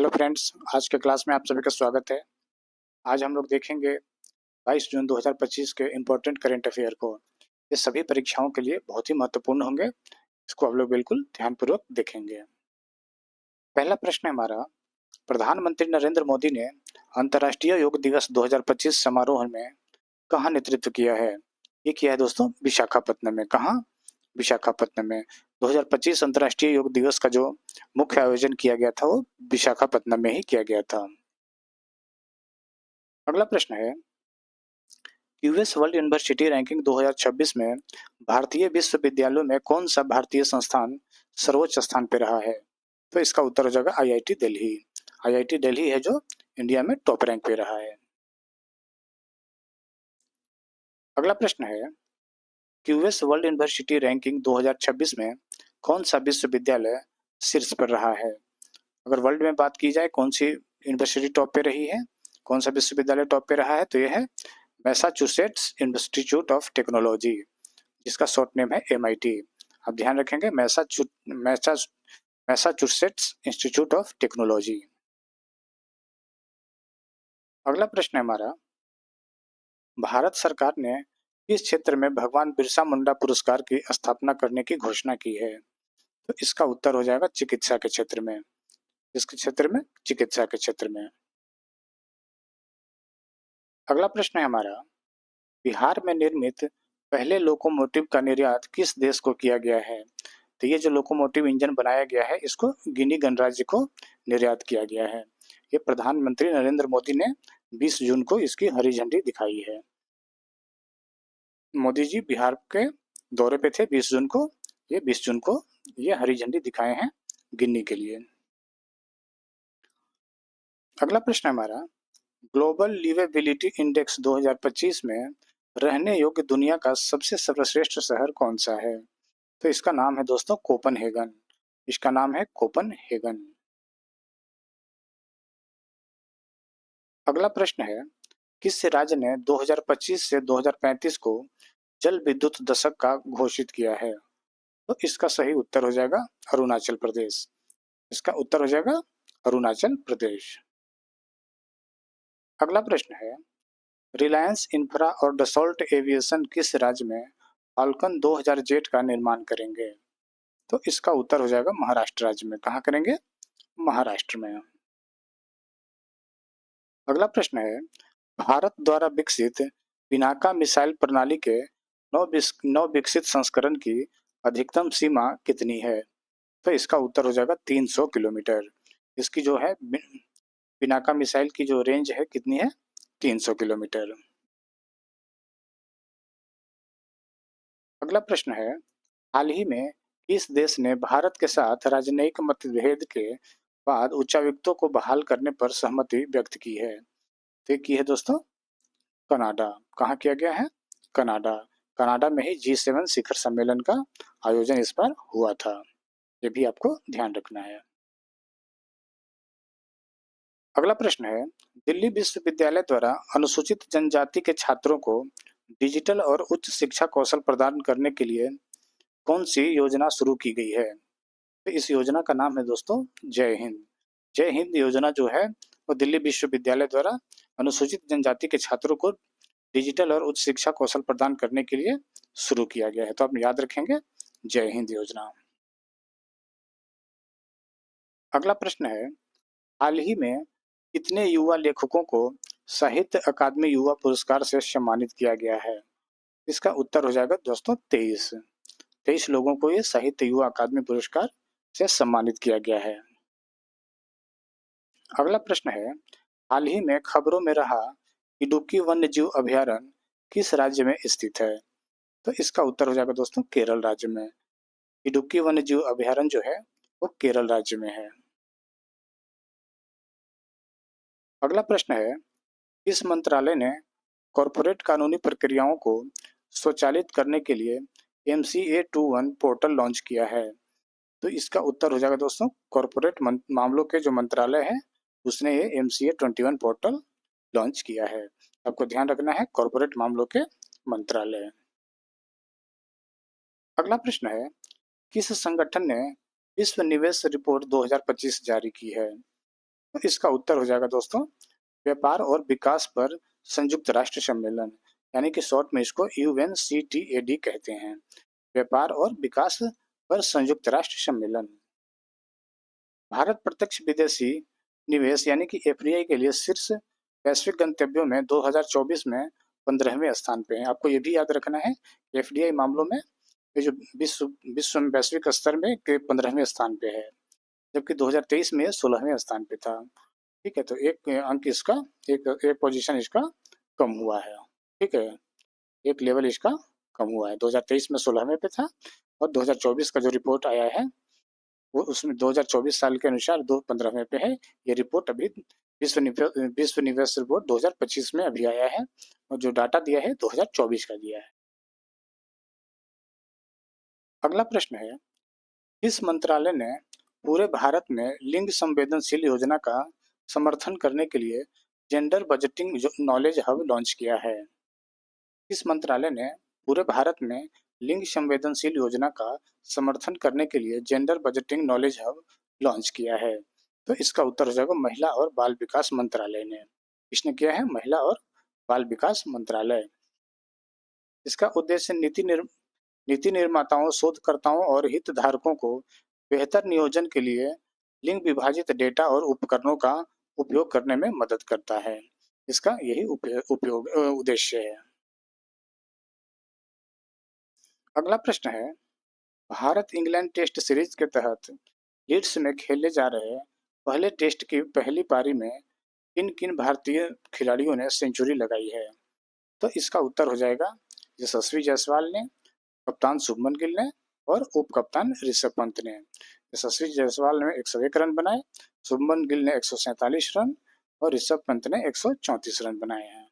Hello friends, आज के class में आप सभी का स्वागत है। आज हम लोग देखेंगे 22 जून 2025 के इम्पोर्टेंट करंट अफेयर को। ये सभी परीक्षाओं के लिए बहुत ही महत्वपूर्ण होंगे। इसको आप लोग बिल्कुल ध्यानपूर्वक देखेंगे। पहला प्रश्न है हमारा, प्रधानमंत्री नरेंद्र मोदी ने अंतर्राष्ट्रीय योग दिवस 2025 समारोह में कहाँ नेतृत्व किया है? ये किया है दोस्तों विशाखापत्तनम में। कहाँ? विशाखापत्तनम में। 2025 अंतर्राष्ट्रीय योग दिवस का जो मुख्य आयोजन किया गया था वो विशाखापत्तनम में ही किया गया था। अगला प्रश्न है, यूएस वर्ल्ड यूनिवर्सिटी रैंकिंग 2026 में भारतीय विश्वविद्यालयों में कौन सा भारतीय संस्थान सर्वोच्च स्थान पर रहा है? तो इसका उत्तर हो जाएगा आईआईटी दिल्ली। आईआईटी दिल्ली है जो इंडिया में टॉप रैंक पे रहा है। अगला प्रश्न है, यूएस वर्ल्ड यूनिवर्सिटी रैंकिंग 2026 में कौन सा विश्वविद्यालय शीर्ष पर रहा है? अगर वर्ल्ड में बात की जाए कौन सी यूनिवर्सिटी टॉप पे रही है, कौन सा विश्वविद्यालय टॉप पे रहा है, तो यह है मैसाचुसेट्स इंस्टीट्यूट ऑफ टेक्नोलॉजी, जिसका शॉर्ट नेम है एमआईटी। आप ध्यान रखेंगे मैसाचुसेट्स इंस्टीट्यूट ऑफ टेक्नोलॉजी। अगला प्रश्न है हमारा, भारत सरकार ने किस क्षेत्र में भगवान बिरसा मुंडा पुरस्कार की स्थापना करने की घोषणा की है? तो इसका उत्तर हो जाएगा चिकित्सा के क्षेत्र में। इसके क्षेत्र में चिकित्सा के क्षेत्र में। अगला प्रश्न है हमारा, बिहार में निर्मित पहले लोकोमोटिव का निर्यात किस देश को किया गया है? तो ये जो लोकोमोटिव इंजन बनाया गया है इसको गिनी गणराज्य को निर्यात किया गया है। ये प्रधानमंत्री नरेंद्र मोदी ने 20 जून को इसकी हरी झंडी दिखाई है। मोदी जी बिहार के दौरे पे थे 20 जून को। ये 20 जून को ये हरी झंडी दिखाए हैं गिन्नी के लिए। अगला प्रश्न है हमारा, ग्लोबल लिवेबिलिटी इंडेक्स 2025 में रहने योग्य दुनिया का सबसे सर्वश्रेष्ठ शहर कौन सा है? तो इसका नाम है दोस्तों कोपनहेगन। इसका नाम है कोपनहेगन। अगला प्रश्न है, किस राज्य ने 2025 से 2035 को जल विद्युत दशक का घोषित किया है? तो इसका सही उत्तर हो जाएगा अरुणाचल प्रदेश। इसका उत्तर हो जाएगा अरुणाचल प्रदेश। अगला प्रश्न है, रिलायंस इंफ्रा और डसॉल्ट एविएशन किस राज्य में फाल्कन 2000 जेट का निर्माण करेंगे? तो इसका उत्तर हो जाएगा महाराष्ट्र राज्य में। कहाँ करेंगे? महाराष्ट्र में। अगला प्रश्न है, भारत द्वारा विकसित पिनाका मिसाइल प्रणाली के नव विकसित संस्करण की अधिकतम सीमा कितनी है? तो इसका उत्तर हो जाएगा 300 किलोमीटर। इसकी जो है पिनाका मिसाइल की जो रेंज है कितनी है? 300 किलोमीटर। अगला प्रश्न है, हाल ही में किस देश ने भारत के साथ राजनयिक मतभेद के बाद उच्चायुक्तों को बहाल करने पर सहमति व्यक्त की है? तो की है दोस्तों कनाडा। कहाँ किया गया है? कनाडा। कनाडा में ही G7 शिखर सम्मेलन का आयोजन इस बार हुआ था। ये भी आपको ध्यान रखना है। अगला प्रश्न है, दिल्ली विश्वविद्यालय द्वारा अनुसूचित जनजाति के छात्रों को डिजिटल और उच्च शिक्षा कौशल प्रदान करने के लिए कौन सी योजना शुरू की गई है? तो इस योजना का नाम है दोस्तों जय हिंद। जय हिंद योजना जो है वो दिल्ली विश्वविद्यालय द्वारा अनुसूचित जनजाति के छात्रों को डिजिटल और उच्च शिक्षा कौशल प्रदान करने के लिए शुरू किया गया है। तो आप याद रखेंगे जय हिंद योजना। अगला प्रश्न है, हाल ही में कितने युवा लेखकों को साहित्य अकादमी युवा पुरस्कार से सम्मानित किया गया है? इसका उत्तर हो जाएगा दोस्तों 23 लोगों को ये साहित्य युवा अकादमी पुरस्कार से सम्मानित किया गया है। अगला प्रश्न है, हाल ही में खबरों में रहा इडुक्की वन्य जीव अभयारण्य किस राज्य में स्थित है? तो इसका उत्तर हो जाएगा दोस्तों केरल राज्य में। इडुक्की वन्य जीव अभयारण्य जो है वो केरल राज्य में है। अगला प्रश्न है, इस मंत्रालय ने कॉरपोरेट कानूनी प्रक्रियाओं को स्वचालित करने के लिए MCA21 पोर्टल लॉन्च किया है। तो इसका उत्तर हो जाएगा दोस्तों कॉरपोरेट मामलों के जो मंत्रालय है उसने ये MCA21 पोर्टल लॉन्च किया है। आपको ध्यान रखना है कॉरपोरेट मामलों के मंत्रालय। अगला प्रश्न है, किस संगठन ने विश्व निवेश रिपोर्ट 2025 जारी की है? तो इसका उत्तर हो जाएगा दोस्तों व्यापार और विकास पर संयुक्त राष्ट्र सम्मेलन, यानी कि शॉर्ट में इसको UNCTAD कहते हैं, व्यापार और विकास पर संयुक्त राष्ट्र सम्मेलन। भारत प्रत्यक्ष विदेशी निवेश यानी कि FDI के लिए शीर्ष वैश्विक गंतव्यों में 2024 में 15वें स्थान पे है। आपको ये भी याद रखना है FDI मामलों में ये जो विश्व विश्व में वैश्विक स्तर में 15वें स्थान पे है, जबकि 2023 में 16वें स्थान पे था। ठीक है, तो एक अंक इसका एक पोजीशन इसका कम हुआ है। ठीक है, एक लेवल इसका कम हुआ है। 2023 में 16वें पे था और 2024 का जो रिपोर्ट आया है वो उसमें 2024 साल के अनुसार 15वें पे है। ये रिपोर्ट अभी विश्व निवेश रिपोर्ट 2025 में अभी आया है और जो डाटा दिया है 2024 का दिया है। अगला प्रश्न है, किस मंत्रालय ने पूरे भारत में लिंग संवेदनशील योजना का समर्थन करने के लिए gender budgeting knowledge hub launch किया है? किस मंत्रालय ने पूरे भारत में लिंग संवेदनशील योजना का समर्थन करने के लिए gender budgeting knowledge hub launch किया है? तो इसका उत्तर हो जाएगा महिला और बाल विकास मंत्रालय ने। इसने किया है महिला और बाल विकास मंत्रालय। इसका उद्देश्य नीति निर्माताओं, शोधकर्ताओं और हितधारकों को बेहतर नियोजन के लिए लिंग विभाजित डेटा और उपकरणों का उपयोग करने में मदद करता है। इसका यही उपयोग उद्देश्य है। अगला प्रश्न है, भारत इंग्लैंड टेस्ट सीरीज के तहत लीड्स में खेले जा रहे पहले टेस्ट की पहली पारी में किन किन भारतीय खिलाड़ियों ने सेंचुरी लगाई है? तो इसका उत्तर हो जाएगा यशस्वी जायसवाल ने, कप्तान शुभमन गिल ने और उप कप्तान ऋषभ पंत ने। यशस्वी जायसवाल ने 101 रन बनाए, शुभमन गिल ने 147 रन और ऋषभ पंत ने 134 रन बनाए हैं।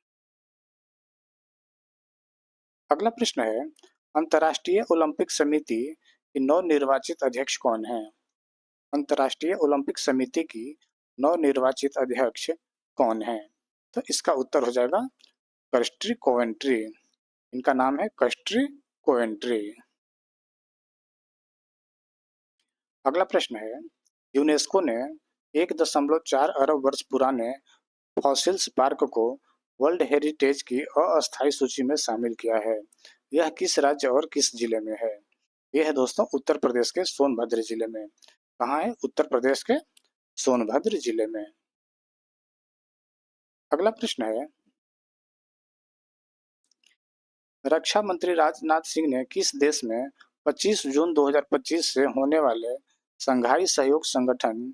अगला प्रश्न है, अंतर्राष्ट्रीय ओलंपिक समिति की नवनिर्वाचित अध्यक्ष कौन है? अंतर्राष्ट्रीय ओलंपिक समिति की नवनिर्वाचित अध्यक्ष कौन है? तो इसका उत्तर हो जाएगा कर्स्टी कोवेंट्री। इनका नाम है कर्स्टी कोवेंट्री। अगला प्रश्न है, यूनेस्को ने 1.4 अरब वर्ष पुराने फॉसिल्स पार्क को वर्ल्ड हेरिटेज की अस्थायी सूची में शामिल किया है। यह किस राज्य और किस जिले में है? यह है दोस्तों उत्तर प्रदेश के सोनभद्र जिले में। कहाँ है? उत्तर प्रदेश के सोनभद्र जिले में। अगला प्रश्न है, रक्षा मंत्री राजनाथ सिंह ने किस देश में 25 जून 2025 से होने वाले संघाई सहयोग संगठन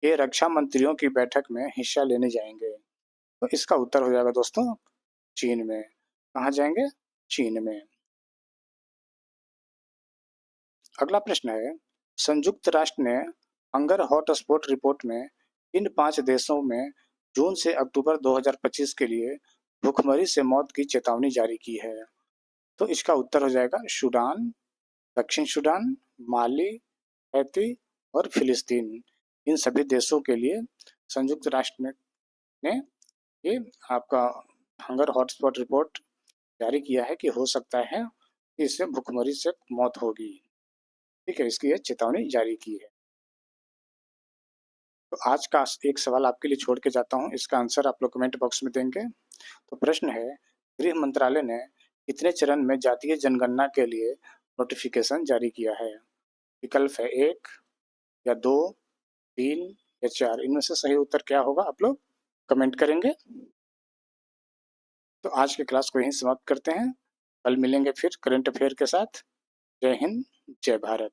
के रक्षा मंत्रियों की बैठक में हिस्सा लेने जाएंगे? तो इसका उत्तर हो जाएगा दोस्तों चीन में। कहाँ जाएंगे? चीन में। अगला प्रश्न है, संयुक्त राष्ट्र ने हंगर हॉटस्पॉट रिपोर्ट में इन 5 देशों में जून से अक्टूबर 2025 के लिए भूखमरी से मौत की चेतावनी जारी की है? तो इसका उत्तर हो जाएगा सूडान, दक्षिण सूडान, माली, हैती और फिलिस्तीन। इन सभी देशों के लिए संयुक्त राष्ट्र ने ये आपका हंगर हॉटस्पॉट रिपोर्ट जारी किया है कि हो सकता है कि इससे भूखमरी से मौत होगी। ठीक है, इसकी यह चेतावनी जारी की है। तो आज का एक सवाल आपके लिए छोड़ के जाता हूं, इसका आंसर आप लोग कमेंट बॉक्स में देंगे। तो प्रश्न है, गृह मंत्रालय ने कितने चरण में जातीय जनगणना के लिए नोटिफिकेशन जारी किया है? विकल्प है 1 या 2, 3 या 4। इनमें से सही उत्तर क्या होगा आप लोग कमेंट करेंगे। तो आज के क्लास को यहीं समाप्त करते हैं। कल मिलेंगे फिर करंट अफेयर के साथ। जय हिंद, जय भारत।